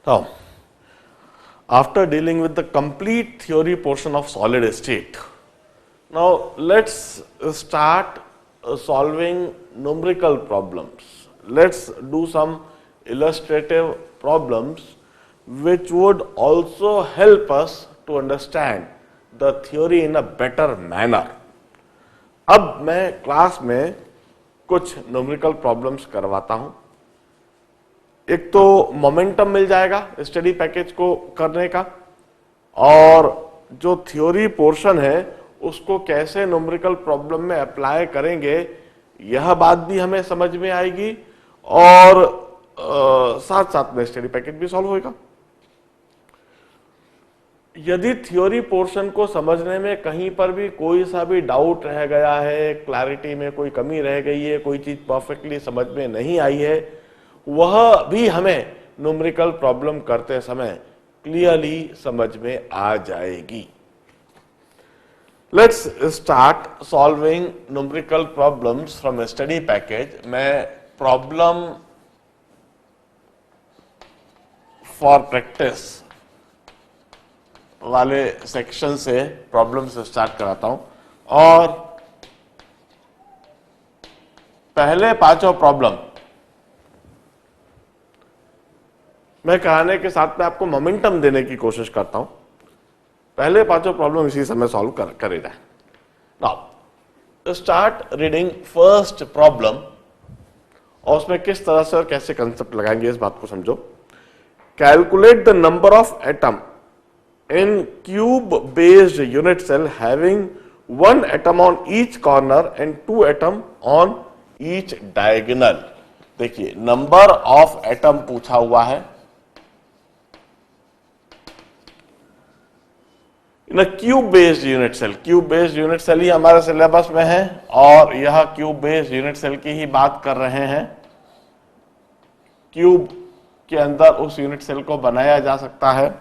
Now, after dealing with the complete theory portion of solid state, now let's start solving numerical problems. Let's do some illustrative problems which would also help us to understand the theory in a better manner. अब मैं class में कुछ numerical problems करवाता हूं। एक तो momentum मिल जाएगा study package को करने का, और जो थ्योरी पोर्शन है उसको कैसे न्यूमेरिकल प्रॉब्लम में अप्लाई करेंगे यह बात भी हमें समझ में आएगी, और साथ साथ में स्टडी पैकेज भी सॉल्व होगा। यदि थ्योरी पोर्शन को समझने में कहीं पर भी कोई सा भी डाउट रह गया है, क्लैरिटी में कोई कमी रह गई है, कोई चीज परफेक्टली समझ में नहीं आई है, वह भी हमें न्यूमेरिकल प्रॉब्लम करते समय क्लियरली समझ में आ जाएगी। Let's start solving numerical problems from study package. मैं प्रॉब्लम फॉर प्रैक्टिस वाले सेक्शन से प्रॉब्लम से स्टार्ट कराता हूं, और पहले पांचों प्रॉब्लम मैं कराने के साथ में आपको मोमेंटम देने की कोशिश करता हूं। पहले पांचों प्रॉब्लम इसी समय सॉल्व करे जाए। Now start reading first problem, और उसमें किस तरह से और कैसे कंसेप्ट लगाएंगे इस बात को समझो। Calculate the number of atom in cube based unit cell having one atom on each corner and two atom on each diagonal। देखिए नंबर ऑफ एटम पूछा हुआ है in a cube based unit cell. Cube based unit cell ही हमारे syllabus में है, और यह क्यूब बेस्ड यूनिट सेल की ही बात कर रहे हैं। क्यूब के अंदर उस यूनिट सेल को बनाया जा सकता है।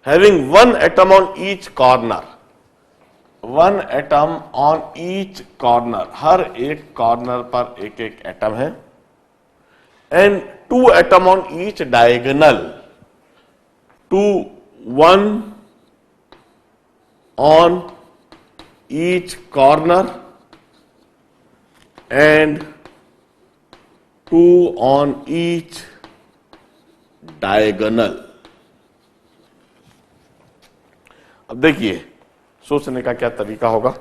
Having one atom on each corner, one atom on each corner, हर एक कॉर्नर पर एक एक एटम है, and two atom on each diagonal, one on each corner and two on each diagonal। अब देखिए सोचने का क्या तरीका होगा।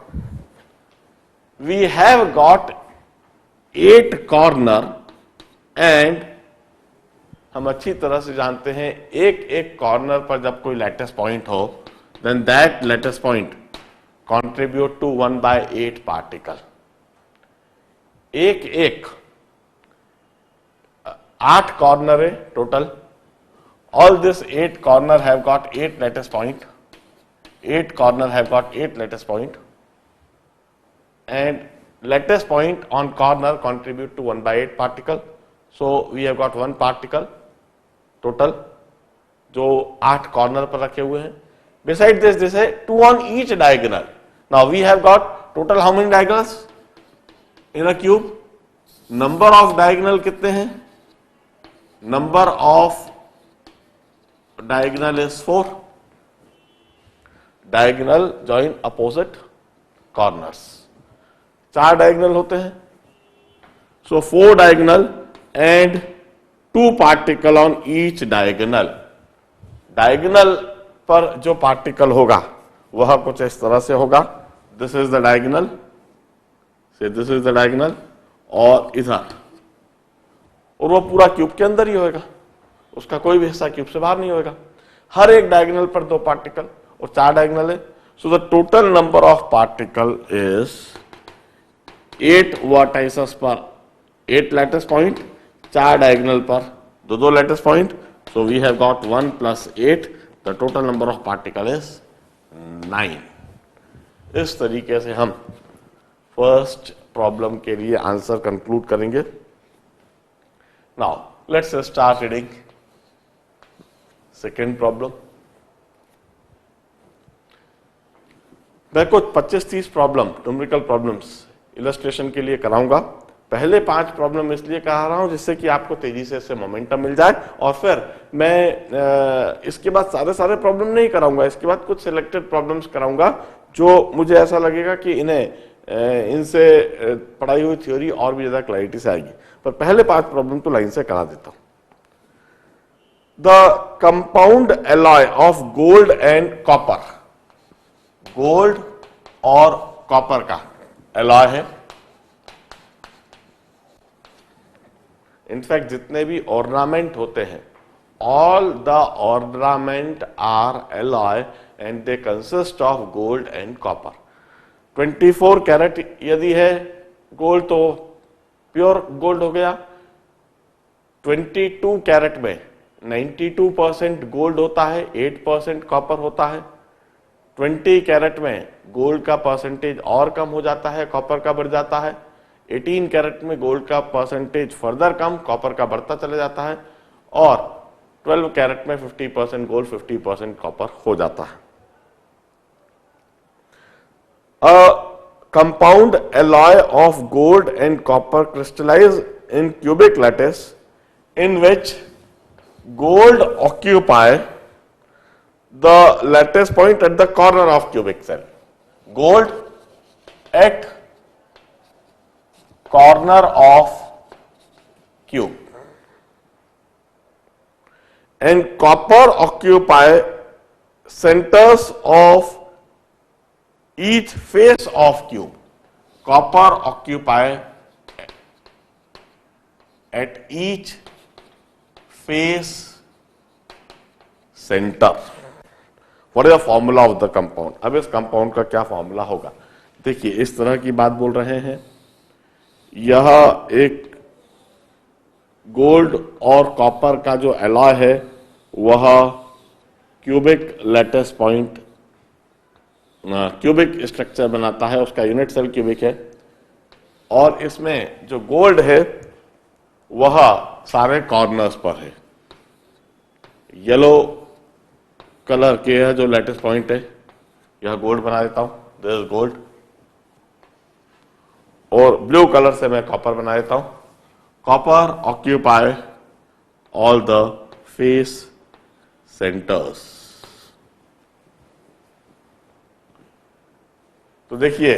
We have got 8 corner, and हम अच्छी तरह से जानते हैं एक एक कॉर्नर पर जब कोई लैटिस पॉइंट हो, then that lattice point contribute to 1/8 particle. एक 8 कॉर्नर है total. All this 8 corner have got 8 lattice point. 8 corner have got 8 lattice point, and lattice point on corner contribute to 1/8 particle. So we have got 1 particle total जो 8 corner पर रखे हुए हैं। Beside this है 2 on each diagonal. Now we have got total how many diagonals in a cube? Number of diagonal कितने हैं? Number of diagonal is 4. Diagonal join opposite corners, 4 diagonal होते हैं। सो 4 diagonal and 2 particle on each diagonal. Diagonal पर जो particle होगा वह कुछ इस तरह से होगा। दिस इज द डायगोनल, से दिस इज द डायगोनल, और इधर, और वो पूरा क्यूब के अंदर ही होगा, उसका कोई भी हिस्सा क्यूब से बाहर नहीं होगा। हर एक डायगोनल पर 2 पार्टिकल और 4 डायगोनल है। So the total number of particle is 8 vertices पर 8 लैटिस पॉइंट, 4 डायगोनल पर 2 lattice point. So we have got 1 + 8, the total number of particle is 9। इस तरीके से हम फर्स्ट प्रॉब्लम के लिए आंसर कंक्लूड करेंगे। Now let's start reading second problem. मैं कुछ 25-30 प्रॉब्लम न्यूमेरिकल प्रॉब्लम्स इलस्ट्रेशन के लिए कराऊंगा, पहले 5 प्रॉब्लम इसलिए करा रहा हूं जिससे कि आपको तेजी से इससे मोमेंटम मिल जाए, और फिर मैं इसके बाद सारे प्रॉब्लम नहीं कराऊंगा, इसके बाद कुछ सिलेक्टेड प्रॉब्लम्स कराऊंगा जो मुझे ऐसा लगेगा कि इनसे पढ़ाई हुई थ्योरी और भी ज्यादा क्लैरिटी से आएगी। पर पहले 5 प्रॉब्लम तो लाइन से करा देता हूं। The compound alloy of gold and copper, gold और कॉपर का एलॉय है। इनफैक्ट जितने भी ऑर्नामेंट होते हैं, all the ornament are alloy and they consist of gold and copper. 24 carat यदि है गोल्ड तो प्योर गोल्ड हो गया। 22 कैरेट में 92% गोल्ड होता है, 8% कॉपर होता है। 20 कैरेट में गोल्ड का परसेंटेज और कम हो जाता है, कॉपर का बढ़ जाता है। 18 कैरेट में गोल्ड का परसेंटेज फर्दर कम, कॉपर का बढ़ता चला जाता है। और 12 कैरेट में 50% गोल्ड 50% कॉपर हो जाता है। A compound alloy of gold and copper crystallize in cubic lattice in which gold occupy the lattice point at the corner of cubic cell. Gold at corner of cube and copper occupy centers of each face of cube. Copper occupy at each face center. What is the formula of the compound? अब इस compound का क्या formula होगा? देखिए इस तरह की बात बोल रहे हैं। यह एक गोल्ड और कॉपर का जो एलॉय है वह cubic lattice point cubic structure बनाता है, उसका यूनिट सेल क्यूबिक है। और इसमें जो गोल्ड है वह सारे कॉर्नर्स पर है। येलो कलर के है जो लैटिस पॉइंट है, यह गोल्ड बना देता हूं, दिस इज गोल्ड। और ब्लू कलर से मैं कॉपर बना देता हूं। Copper occupy all the face centres. तो देखिए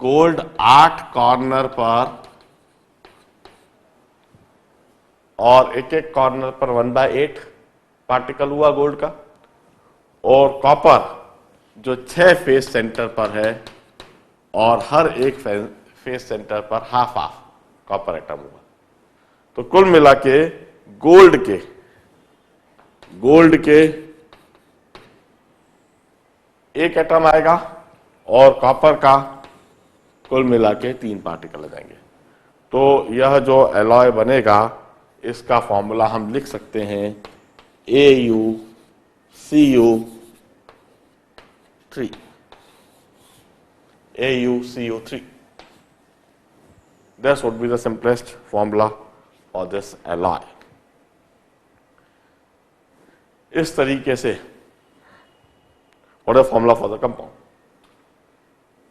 गोल्ड 8 कॉर्नर पर और एक कॉर्नर पर 1/8 पार्टिकल हुआ गोल्ड का, और कॉपर जो 6 फेस सेंटर पर है और हर एक फेस सेंटर पर हाफ कॉपर एटम हुआ। तो कुल मिला के गोल्ड के एक एटम आएगा और कॉपर का कुल मिला के 3 पार्टिकल आ जाएंगे। तो यह जो एलॉय बनेगा इसका फॉर्मूला हम लिख सकते हैं AuCu3। AuCu3, this would be the simplest formula for this alloy। इस तरीके से what is the formula for the compound?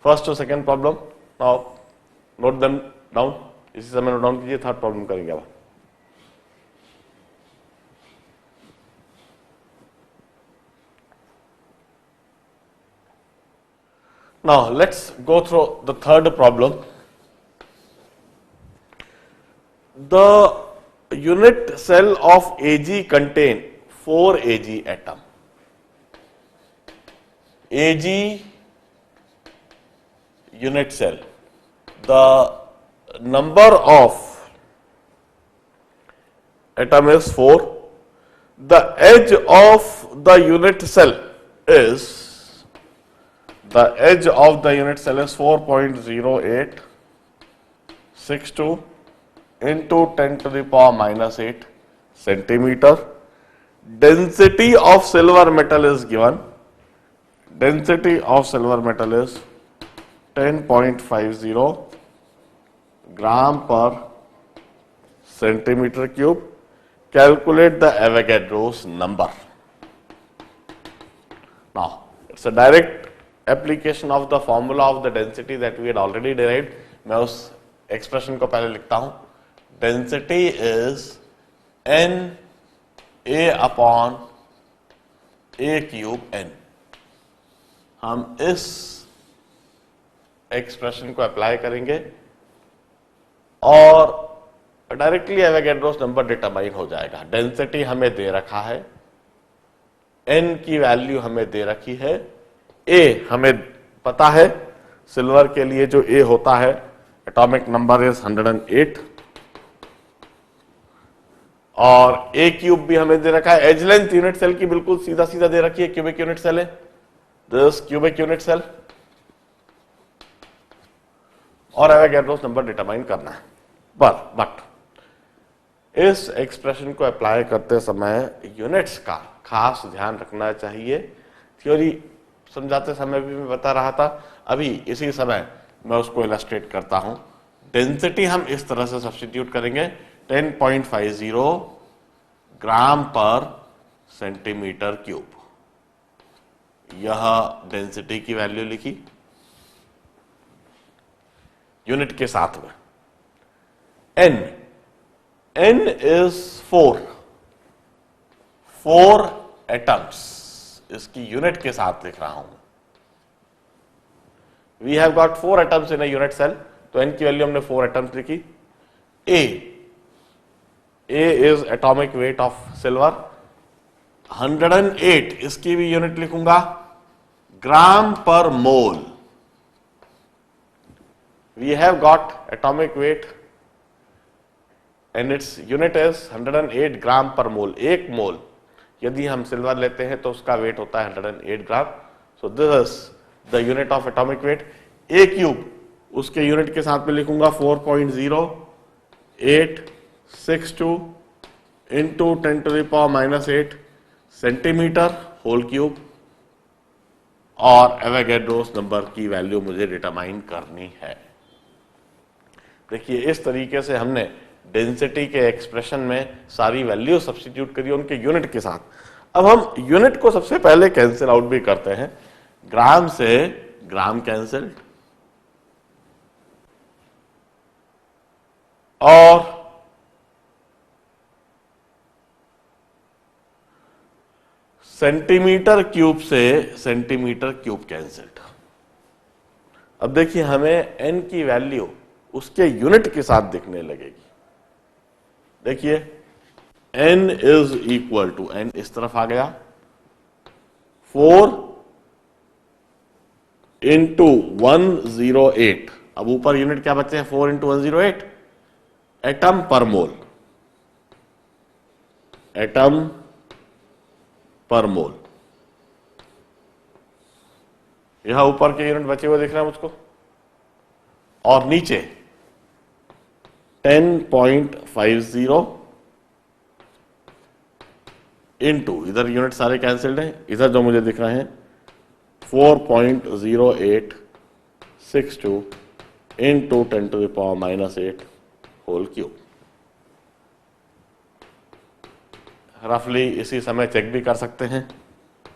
First और second problem now note them down. इसी समय नोट डाउन कीजिए, थर्ड प्रॉब्लम करेंगे अब। Now let's go through the third problem. The unit cell of Ag contain 4 Ag atom. Ag unit cell. The number of atom is 4. The edge of the unit cell is 4.0862 into 10 to the power minus 8 centimeter. Density of silver metal is given. Density of silver metal is 10.50 gram per centimeter cube. Calculate the Avogadro's number. Now, it's a direct application of the formula of the density that we had already derived. मैं उस expression को पहले लिखता हूं, density is N A upon A cube N. हम इस expression को apply करेंगे और डायरेक्टली एवोगैड्रोस नंबर डिटरमाइन हो जाएगा। डेंसिटी हमें दे रखा है, एन की वैल्यू हमें दे रखी है, ए हमें पता है, सिल्वर के लिए जो ए होता है एटॉमिक नंबर इज 108, और ए क्यूब भी हमें दे रखा है। एज लेंथ यूनिट सेल की बिल्कुल सीधा सीधा दे रखी है, क्यूबिक यूनिट सेल है, दिस क्यूबिक यूनिट सेल, और एवोगैड्रोस नंबर डिटरमाइन करना है। बट इस एक्सप्रेशन को अप्लाई करते समय यूनिट्स का खास ध्यान रखना चाहिए। थ्योरी समझाते समय भी मैं बता रहा था, अभी इसी समय मैं उसको इलस्ट्रेट करता हूं। डेंसिटी हम इस तरह से सब्स्टिट्यूट करेंगे, 10.50 ग्राम पर सेंटीमीटर क्यूब। यह डेंसिटी की वैल्यू लिखी यूनिट के साथ में। n is 4 एटम्स, इसकी यूनिट के साथ लिख रहा हूं। We have got 4 atoms in a unit cell, तो n की वैल्यू हमने 4 एटम्स लिखी। a is atomic weight of silver, 108 इसकी भी यूनिट लिखूंगा, gram per mole. We have got atomic weight and its unit is 108 gram per मोल। एक मोल यदि हम सिल्वर लेते हैं तो उसका वेट होता है 108 gram. So this is the unit of atomic weight. A cube उसके यूनिट के साथ में लिखूंगा 4.0862 इंटू 10⁻⁻8 सेंटीमीटर होल क्यूब, और एवोगैड्रोस नंबर की वैल्यू मुझे डिटरमाइन करनी है। देखिए इस तरीके से हमने डेंसिटी के एक्सप्रेशन में सारी वैल्यू सब्स्टिट्यूट करी उनके यूनिट के साथ। अब हम यूनिट को सबसे पहले कैंसिल आउट भी करते हैं। ग्राम से ग्राम कैंसिल, और सेंटीमीटर क्यूब से सेंटीमीटर क्यूब कैंसिल्ड। अब देखिए हमें n की वैल्यू उसके यूनिट के साथ दिखने लगेगी। देखिए n is equal to, n इस तरफ आ गया, 4 इंटू 108। अब ऊपर यूनिट क्या बचे हैं, 4 इंटू 108 एटम पर मोल, एटम पर मोल। यहां ऊपर के यूनिट बचे हुए दिख रहे हैं मुझको, और नीचे 10.50 इंटू, इधर यूनिट सारे कैंसिल्ड हैं, इधर जो मुझे दिख रहे हैं 4.0862 इंटू 10⁻⁻8 होल क्यूब। रफली इसी समय चेक भी कर सकते हैं,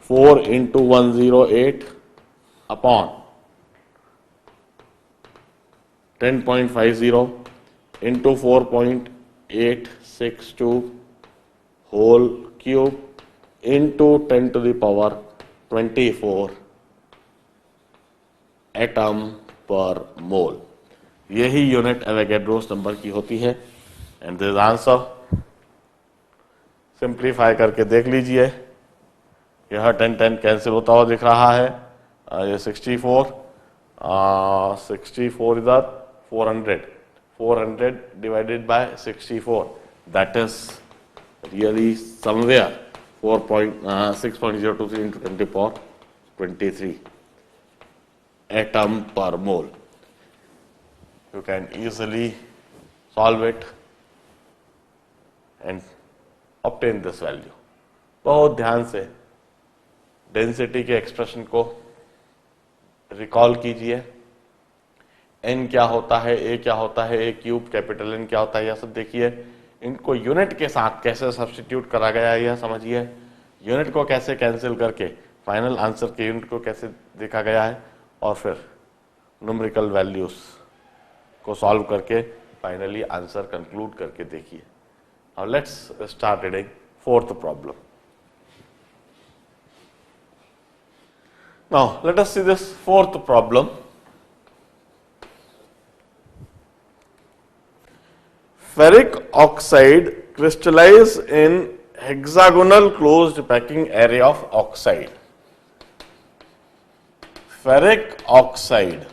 4 into 108 upon 10.50 into 4.862 whole cube into 10⁻24 atom per mole. यही यूनिट एवोगैड्रोस नंबर की होती है। एंड दिस आंसर सिंप्लीफाई करके देख लीजिए, यह 10 कैंसिल होता हुआ दिख रहा है, ये 64 इधर 400 divided by 64, that is really somewhere 6.023 into 10⁻23 atom per mole. You can easily solve it and obtain this value. बहुत ध्यान से डेंसिटी के एक्सप्रेशन को रिकॉल कीजिए। n क्या होता है, a क्या होता है, a क्यूब, कैपिटल N क्या होता है, यह सब देखिए। इनको यूनिट के साथ कैसे सब्स्टिट्यूट करा गया है यह समझिए। यूनिट को कैसे कैंसिल करके फाइनल आंसर के यूनिट को कैसे देखा गया है, और फिर न्यूमेरिकल वैल्यूज इसको सॉल्व करके फाइनली आंसर कंक्लूड करके देखिए. Now let's start reading fourth problem. Now let us see this fourth problem. Ferric oxide crystallize in hexagonal closed packing array of oxide. Ferric oxide,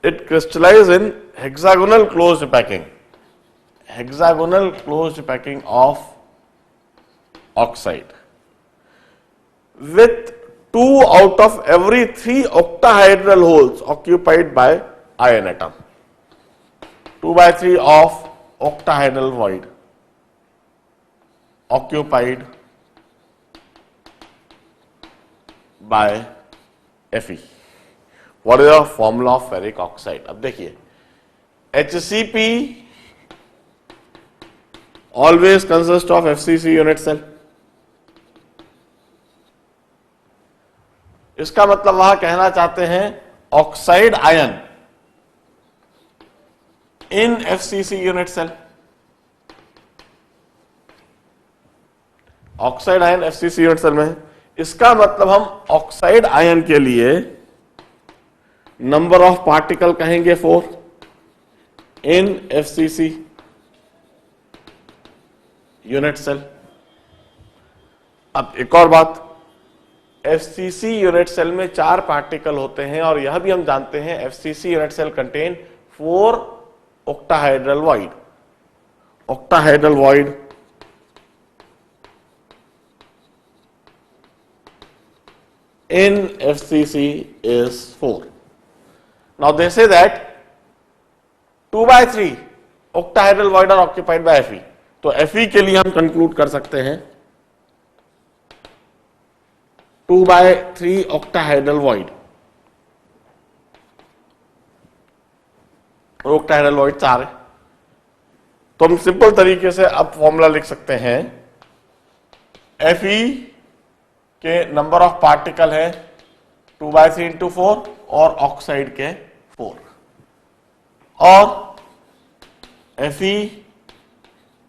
it crystallize in hexagonal closed packing. Hexagonal closed packing of oxide with 2 out of every 3 octahedral holes occupied by iron atom. 2 by 3 of octahedral void occupied by Fe. What is the formula of ferric oxide? अब देखिए, HCP always consists of FCC unit cell. इसका मतलब वह कहना चाहते हैं oxide ion in FCC unit cell. Oxide ion FCC unit cell में है. इसका मतलब हम ऑक्साइड आयन के लिए नंबर ऑफ पार्टिकल कहेंगे 4 इन एफसीसी यूनिट सेल. अब एक और बात, एफसीसी यूनिट सेल में 4 पार्टिकल होते हैं और यह भी हम जानते हैं FCC unit cell contain 4 octahedral void. Octahedral void in FCC is 4. Now they say that 2 by 3 octahedral void are occupied by Fe. तो Fe के लिए हम कंक्लूड कर सकते हैं 2 by 3 octahedral void. octahedral void 4 है. तो हम सिंपल तरीके से अब फॉर्मूला लिख सकते हैं. Fe के नंबर ऑफ पार्टिकल है 2 by 3 into 4 और ऑक्साइड के 4 और Fe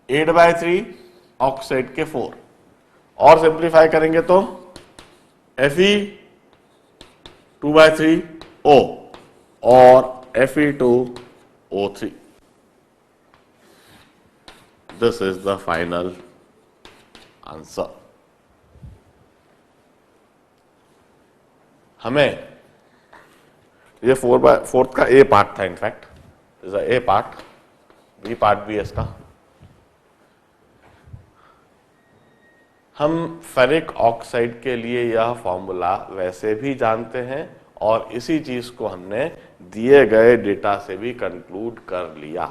8 by 3 ऑक्साइड के 4 और सिंप्लीफाई करेंगे तो Fe 2 by 3 O और Fe2O3. This is the final answer. हमें ये 4 का ए पार्ट था. In fact is a part, B part भी है इसका. हम फेरिक ऑक्साइड के लिए यह फॉर्मूला वैसे भी जानते हैं और इसी चीज को हमने दिए गए डेटा से भी कंक्लूड कर लिया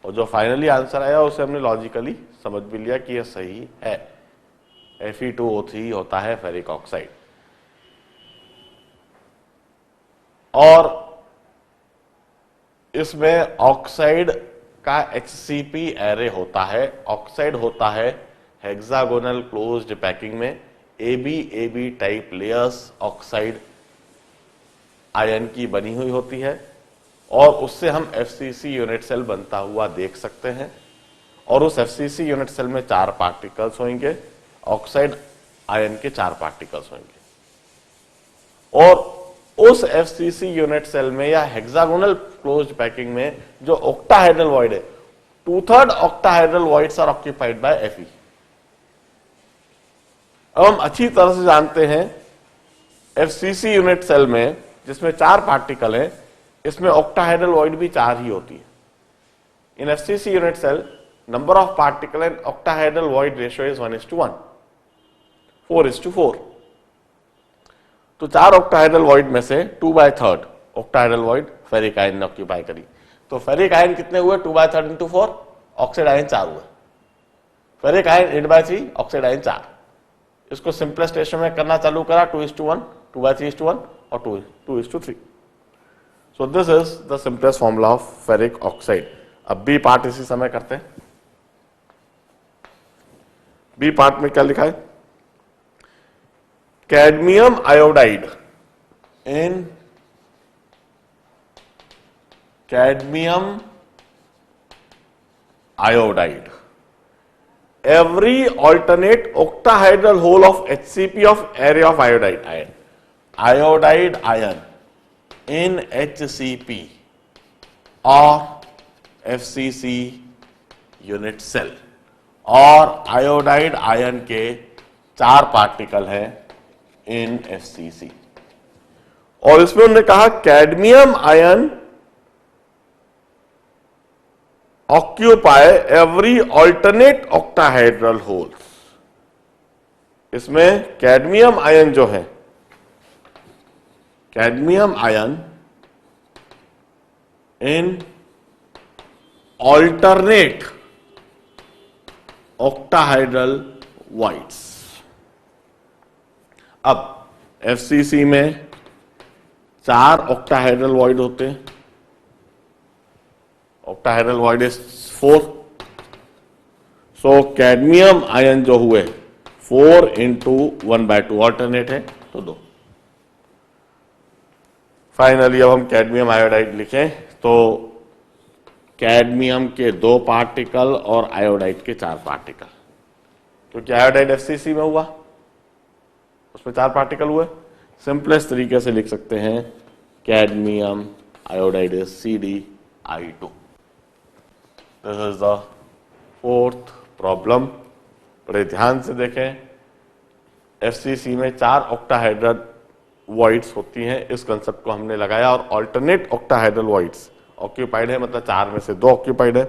और जो फाइनली आंसर आया उसे हमने लॉजिकली समझ भी लिया कि यह सही है. Fe2O3 होता है फेरिक ऑक्साइड. और इसमें ऑक्साइड का HCP एरे होता है. ऑक्साइड होता है हेक्सागोनल क्लोज्ड पैकिंग में. AB type layers oxide ion की बनी हुई होती है और उससे हम FCC यूनिट सेल बनता हुआ देख सकते हैं. और उस FCC यूनिट सेल में 4 पार्टिकल्स होंगे, ऑक्साइड आयन के 4 पार्टिकल्स होंगे. और उस FCC यूनिट सेल में या हेक्सागोनल क्लोज्ड पैकिंग में जो ऑक्टाहेड्रल वॉइड है, 2/3 octahedral voids are occupied by Fe. अब हम अच्छी तरह से जानते हैं FCC यूनिट सेल में जिसमें 4 पार्टिकल हैं, इसमें ऑक्टाहेड्रल वॉइड भी 4 ही होती है. In FCC unit cell number of particle and octahedral void ratio is 1:1, 4:4. तो 4 ऑक्टाहेड्रल वॉइड में से 2/3 ऑक्टाहेड्रल वॉइड फेरिक आयन ने ऑक्यूपाई करी. तो फेरिक आयन कितने हुए? 2/3 into 4. ऑक्साइड आयन 4 हुए. Ferric ion 8/3, oxide ion 4. इसको सिंपलेस्ट रेशियो में करना चालू करा 2:1, 2/3:1 और 2:3. सो this is the simplest formula of ferric oxide. अब बी पार्ट इसी समय करते हैं. बी पार्ट में क्या लिखा है? Cadmium iodide in cadmium iodide. Every alternate octahedral hole of HCP of area of iodide ion in HCP or FCC unit cell, और आयोडाइड आयन के 4 पार्टिकल हैं इन FCC। और इसमें उन्होंने कहा cadmium ion occupy every alternate octahedral holes. इसमें cadmium ion जो है, कैडमियम आयन इन ऑल्टरनेट ऑक्टाहाइड्रल वॉइड्स। अब FCC में 4 ऑक्टाहाइड्रल वॉइड होते हैं। Octahedral void is 4, so cadmium ion जो हुए 4 इंटू 1/2 ऑल्टरनेट है तो 2। फाइनली अब हम कैडमियम आयोडाइड लिखें तो कैडमियम के 2 पार्टिकल और आयोडाइड के 4 पार्टिकल, क्योंकि आयोडाइड FCC में हुआ उसमें 4 पार्टिकल हुए। सिंपलेस्ट तरीके से लिख सकते हैं cadmium iodide is CdI2। This is the 4th problem. बड़े ध्यान से देखें, FCC में 4 ऑक्टाहाइड्रल वॉइड्स होती हैं, इस कंसेप्ट को हमने लगाया। और ऑल्टरनेट ऑक्टाहाइड्रल वॉइड्स ऑक्यूपाइड है, मतलब 4 में से 2 ऑक्यूपाइड है,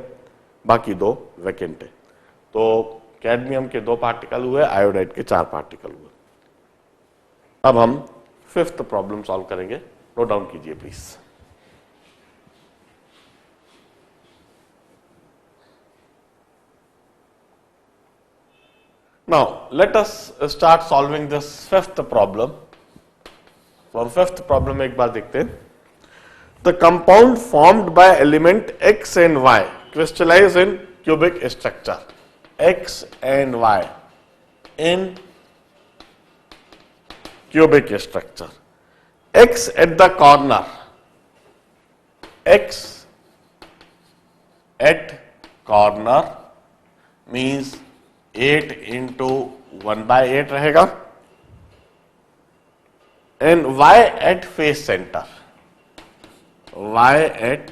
बाकी 2 वैकेंट है। तो कैडमियम के 2 पार्टिकल हुए, आयोडाइड के 4 पार्टिकल हुए। अब हम 5th प्रॉब्लम सॉल्व करेंगे। नोट डाउन कीजिए please. Now let us start solving this 5th problem. और 5th प्रॉब्लम एक बार देखते हैं। The compound formed by element X and Y crystallize in cubic structure. X and Y in cubic structure. X at the corner. X at corner means 8 into 1/8 रहेगा. And Y at face center. Y at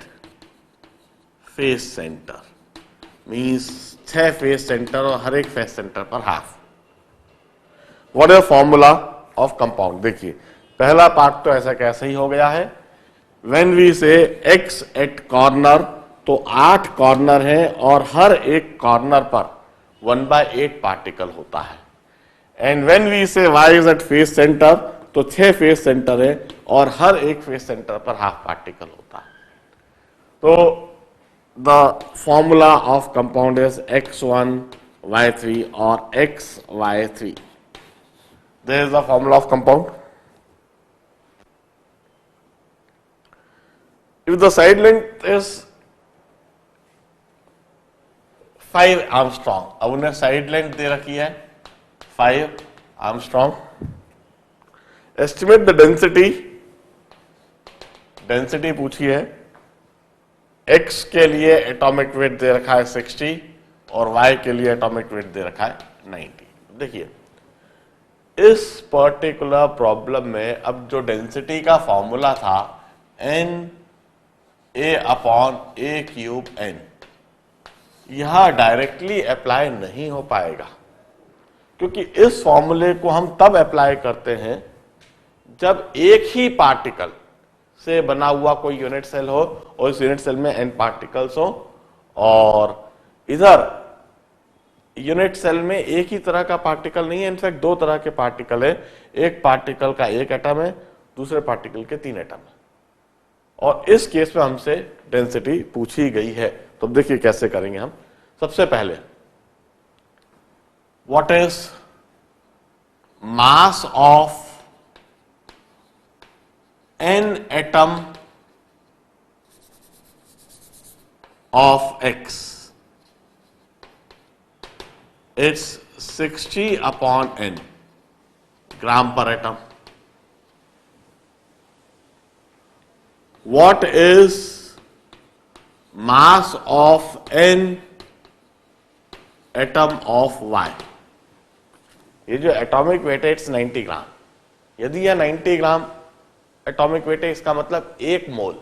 face centre means 6 face centre और हर एक face centre पर half. What is formula of compound? देखिए पहला part तो ऐसा कैसे ही हो गया है। व्हेन वी से x एट कॉर्नर, तो 8 कॉर्नर हैं और हर एक कॉर्नर पर 1/8 पार्टिकल होता है। And when we say y is at face centre, तो 6 फेस सेंटर है और हर एक फेस सेंटर पर हाफ पार्टिकल होता है। तो the formula of compound is x1 y3 और xy3। This is the formula of compound. If the side length is 5 armstrong, अब उन्हें साइड लेंथ दे रखी है 5 armstrong. Estimate the density, density पूछी है। x के लिए एटॉमिक वेट दे रखा है 60 और y के लिए एटॉमिक वेट दे रखा है 90। देखिए इस पर्टिकुलर प्रॉब्लम में अब जो डेंसिटी का फॉर्मूला था Na/A/3n, यह डायरेक्टली अप्लाई नहीं हो पाएगा, क्योंकि इस फॉर्मूले को हम तब अप्लाई करते हैं जब एक ही पार्टिकल से बना हुआ कोई यूनिट सेल हो और इस यूनिट सेल में n पार्टिकल्स हो, और इधर यूनिट सेल में एक ही तरह का पार्टिकल नहीं है, इनफैक्ट 2 तरह के पार्टिकल है। एक पार्टिकल का 1 एटम है, दूसरे पार्टिकल के 3 एटम है, और इस केस में हमसे डेंसिटी पूछी गई है। तो देखिए कैसे करेंगे हम। सबसे पहले what is mass of n atom of X? It's 60/n gram per atom. What is mass of n atom of y. ये जो एटॉमिक वेट है इट्स 90 ग्राम. यदि यह 90 ग्राम एटॉमिक वेट है, इसका मतलब 1 मोल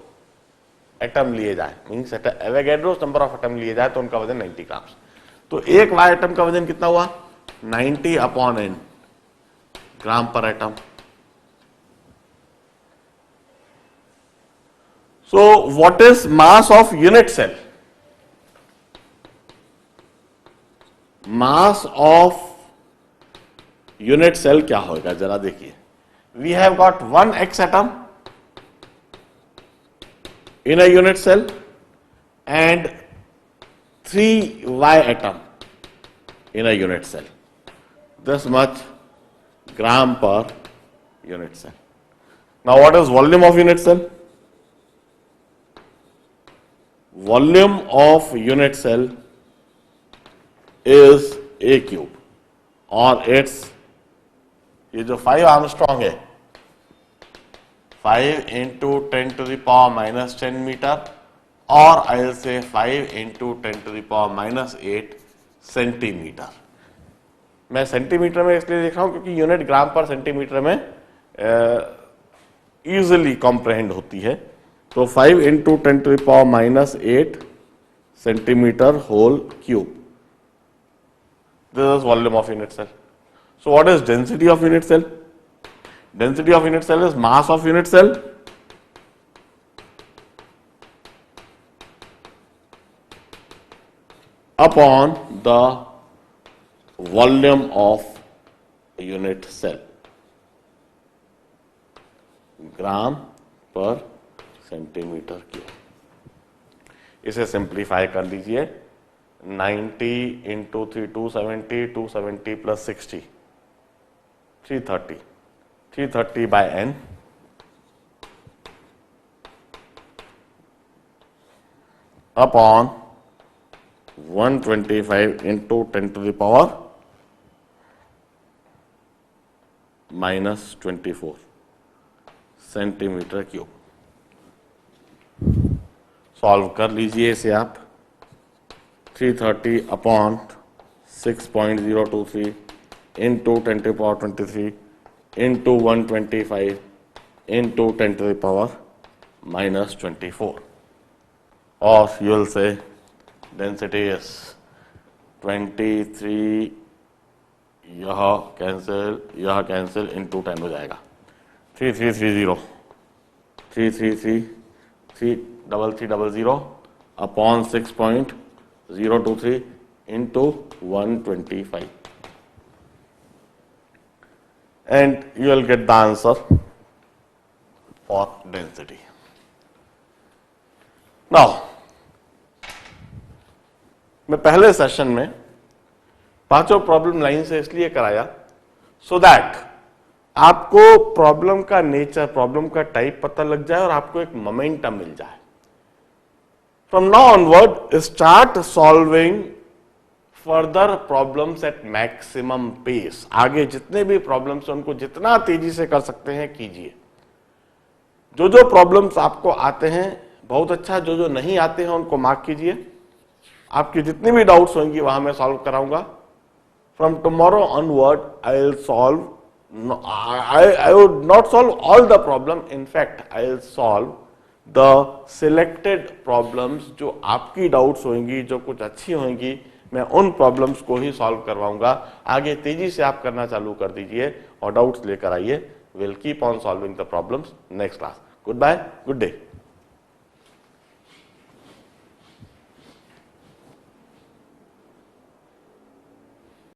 एटम लिए जाए, means Avogadro's number of atom लिए जाए तो उनका वजन 90 ग्राम. तो एक वाई एटम का वजन कितना हुआ? 90 अपॉन n ग्राम पर atom. So what is mass of unit cell? Mass of unit cell क्या होगा जरा देखिए. We have got 1 X atom in a unit cell and 3 Y atom in a unit cell. This much gram per unit cell. Now what is volume of unit cell? Volume of unit cell is a cube और it's ये जो 5 Armstrong है 5 into 10 to the power minus 10 metre और I will say 5 into 10 to the power minus 8 centimetre. मैं centimetre में इसलिए देख रहा हूं क्योंकि यूनिट ग्राम पर सेंटीमीटर में इजीली कॉम्प्रहेंड होती है. तो 5 into 10 to the power minus 8 centimeter whole cube. This is volume of unit cell. So what is density of unit cell? Density of unit cell is mass of unit cell upon the volume of unit cell. Gram per centimetre cube. इसे simplify कर लीजिए. 90 into 3 270, 270 plus 60 330, 330 by n upon 125 into 10 to the power minus 24 centimetre cube. Solve कर लीजिए इसे आप. 330 upon 6.023 into 10 to power 23 into 125 into 10 to the power minus 24 और you will say density is 23. यह cancel into 10 हो जाएगा. 3330 333 upon 6.023 into 125 and you will get the answer for density. Now मैं पहले सेशन में पांचों प्रॉब्लम लाइन से इसलिए कराया so that आपको प्रॉब्लम का नेचर, प्रॉब्लम का टाइप पता लग जाए और आपको एक मोमेंटम मिल जाए. From now onward start solving further problems at maximum pace. आगे जितने भी प्रॉब्लम्स हैं उनको जितना तेजी से कर सकते हैं कीजिए. जो जो प्रॉब्लम्स आपको आते हैं बहुत अच्छा, जो जो नहीं आते हैं उनको मार्क कीजिए. आपकी जितनी भी डाउट्स होंगी वहां मैं सॉल्व कराऊंगा. From tomorrow onward I will solve. I would not solve all the problem. In fact, I will solve the selected problems जो आपकी डाउट्स होंगी, जो कुछ अच्छी होंगी, मैं उन प्रॉब्लम्स को ही सॉल्व करवाऊंगा. आगे तेजी से आप करना चालू कर दीजिए और डाउट्स लेकर आइए. We'll keep on solving the problems next class. Goodbye, good day.